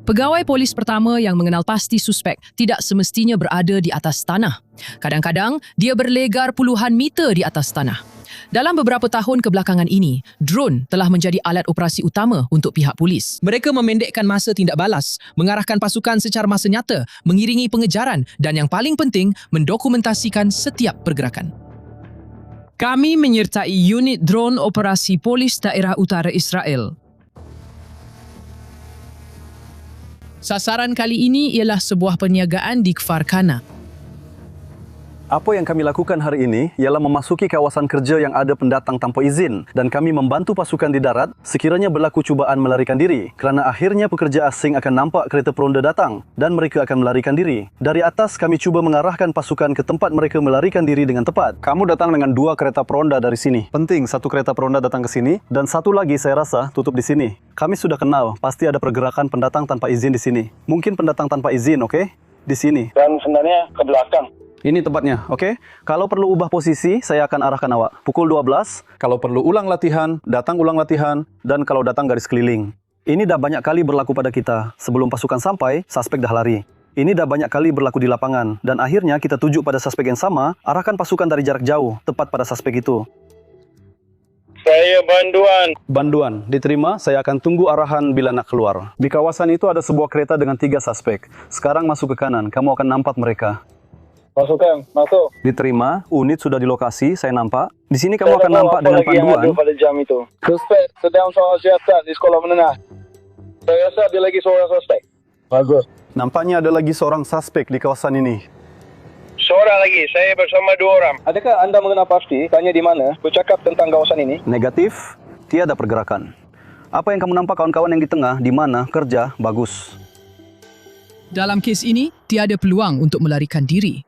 Pegawai polis pertama yang mengenal pasti suspek tidak semestinya berada di atas tanah. Kadang-kadang, dia berlegar puluhan meter di atas tanah. Dalam beberapa tahun kebelakangan ini, drone telah menjadi alat operasi utama untuk pihak polis. Mereka memendekkan masa tindak balas, mengarahkan pasukan secara masa nyata, mengiringi pengejaran dan yang paling penting, mendokumentasikan setiap pergerakan. Kami menyertai unit drone operasi polis daerah utara Israel. Sasaran kali ini ialah sebuah perniagaan di Kfar Kana. Apa yang kami lakukan hari ini ialah memasuki kawasan kerja yang ada pendatang tanpa izin dan kami membantu pasukan di darat sekiranya berlaku cubaan melarikan diri kerana akhirnya pekerja asing akan nampak kereta peronda datang dan mereka akan melarikan diri. Dari atas kami cuba mengarahkan pasukan ke tempat mereka melarikan diri dengan tepat. Kamu datang dengan 2 kereta peronda dari sini. Penting satu kereta peronda datang ke sini dan satu lagi saya rasa tutup di sini. Kami sudah kenal, pasti ada pergerakan pendatang tanpa izin di sini. Mungkin pendatang tanpa izin, oke? Di sini. Dan sebenarnya ke belakang. Ini tempatnya, oke? Kalau perlu ubah posisi, saya akan arahkan awak. Pukul 12, kalau perlu ulang latihan, ulang latihan, dan kalau datang garis keliling. Ini dah banyak kali berlaku pada kita. Sebelum pasukan sampai, suspek dah lari. Ini dah banyak kali berlaku di lapangan. Dan akhirnya kita tuju pada suspek yang sama, arahkan pasukan dari jarak jauh, tepat pada suspek itu. Saya banduan. Banduan, diterima, saya akan tunggu arahan bila nak keluar. Di kawasan itu ada sebuah kereta dengan 3 suspek. Sekarang masuk ke kanan, kamu akan nampak mereka. Masukkan, masuk. Diterima, unit sudah di lokasi, saya nampak. Di sini kamu akan nampak dengan panduan. Yang ada pada jam itu. Suspek sedang soal siasat di sekolah menengah. Saya rasa ada lagi seorang suspek. Bagus. Nampaknya ada lagi seorang suspek di kawasan ini. Seorang lagi, saya bersama 2 orang. Adakah anda mengenal pasti, tanya di mana, bercakap tentang kawasan ini? Negatif, tiada pergerakan. Apa yang kamu nampak kawan-kawan yang di tengah, di mana, kerja, bagus. Dalam kes ini, tiada peluang untuk melarikan diri.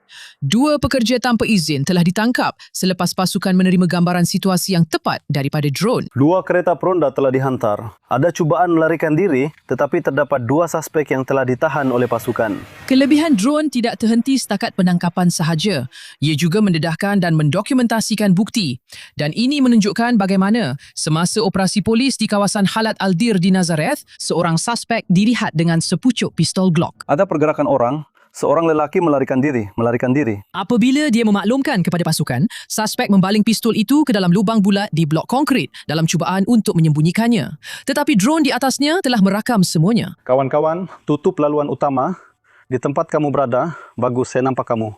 2 pekerja tanpa izin telah ditangkap selepas pasukan menerima gambaran situasi yang tepat daripada drone. 2 kereta peronda telah dihantar. Ada cubaan melarikan diri, tetapi terdapat 2 suspek yang telah ditahan oleh pasukan. Kelebihan drone tidak terhenti setakat penangkapan sahaja. Ia juga mendedahkan dan mendokumentasikan bukti. Dan ini menunjukkan bagaimana semasa operasi polis di kawasan Halat Al-Dir di Nazareth, seorang suspek dilihat dengan sepucuk pistol Glock. Ada pergerakan orang, seorang lelaki melarikan diri. Apabila dia memaklumkan kepada pasukan, suspek membaling pistol itu ke dalam lubang bulat di blok konkrit dalam cubaan untuk menyembunyikannya. Tetapi drone di atasnya telah merakam semuanya. Kawan-kawan, tutup laluan utama. Di tempat kamu berada, bagus, saya nampak kamu.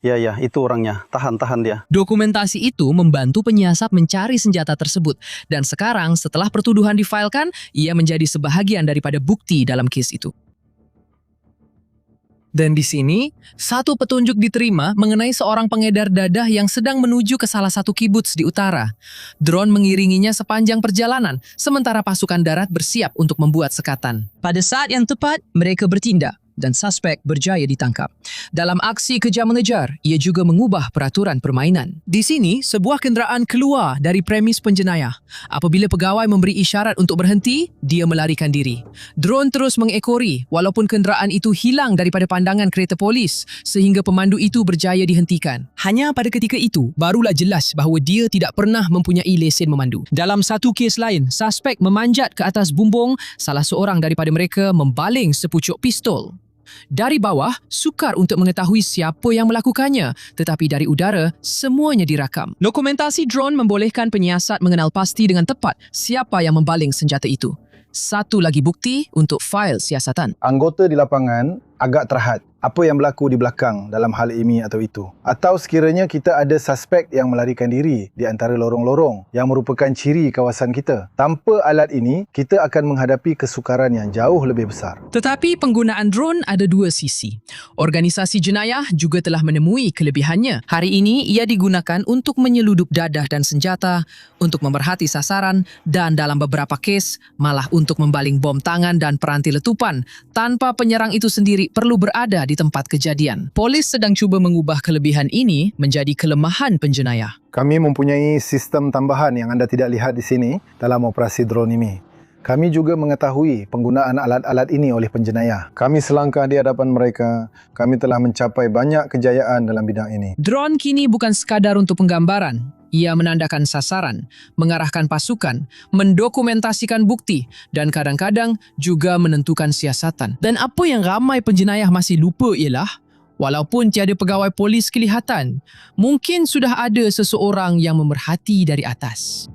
Ya, itu orangnya. Tahan dia. Dokumentasi itu membantu penyiasat mencari senjata tersebut. Dan sekarang, setelah pertuduhan difailkan, ia menjadi sebahagian daripada bukti dalam kes itu. Dan di sini, satu petunjuk diterima mengenai seorang pengedar dadah yang sedang menuju ke salah satu kibuts di utara. Drone mengiringinya sepanjang perjalanan, sementara pasukan darat bersiap untuk membuat sekatan. Pada saat yang tepat, mereka bertindak dan suspek berjaya ditangkap. Dalam aksi kejar mengejar, ia juga mengubah peraturan permainan. Di sini, sebuah kenderaan keluar dari premis penjenayah. Apabila pegawai memberi isyarat untuk berhenti, dia melarikan diri. Drone terus mengekori walaupun kenderaan itu hilang daripada pandangan kereta polis sehingga pemandu itu berjaya dihentikan. Hanya pada ketika itu, barulah jelas bahawa dia tidak pernah mempunyai lesen memandu. Dalam satu kes lain, suspek memanjat ke atas bumbung, salah seorang daripada mereka membaling sepucuk pistol. Dari bawah, sukar untuk mengetahui siapa yang melakukannya, tetapi dari udara, semuanya dirakam. Dokumentasi drone membolehkan penyiasat mengenal pasti dengan tepat siapa yang membaling senjata itu. Satu lagi bukti untuk fail siasatan. Anggota di lapangan agak terhad apa yang berlaku di belakang dalam hal ini atau itu. Atau sekiranya kita ada suspek yang melarikan diri di antara lorong-lorong yang merupakan ciri kawasan kita. Tanpa alat ini, kita akan menghadapi kesukaran yang jauh lebih besar. Tetapi penggunaan drone ada 2 sisi. Organisasi jenayah juga telah menemui kelebihannya. Hari ini ia digunakan untuk menyeludup dadah dan senjata, untuk memerhati sasaran dan dalam beberapa kes malah untuk membaling bom tangan dan peranti letupan tanpa penyerang itu sendiri perlu berada di tempat kejadian. Polis sedang cuba mengubah kelebihan ini menjadi kelemahan penjenayah. Kami mempunyai sistem tambahan yang anda tidak lihat di sini dalam operasi drone ini. Kami juga mengetahui penggunaan alat-alat ini oleh penjenayah. Kami selangkah di hadapan mereka. Kami telah mencapai banyak kejayaan dalam bidang ini. Drone kini bukan sekadar untuk penggambaran. Ia menandakan sasaran, mengarahkan pasukan, mendokumentasikan bukti, dan kadang-kadang juga menentukan siasatan. Dan apa yang ramai penjenayah masih lupa ialah, walaupun tiada pegawai polis kelihatan, mungkin sudah ada seseorang yang memerhati dari atas.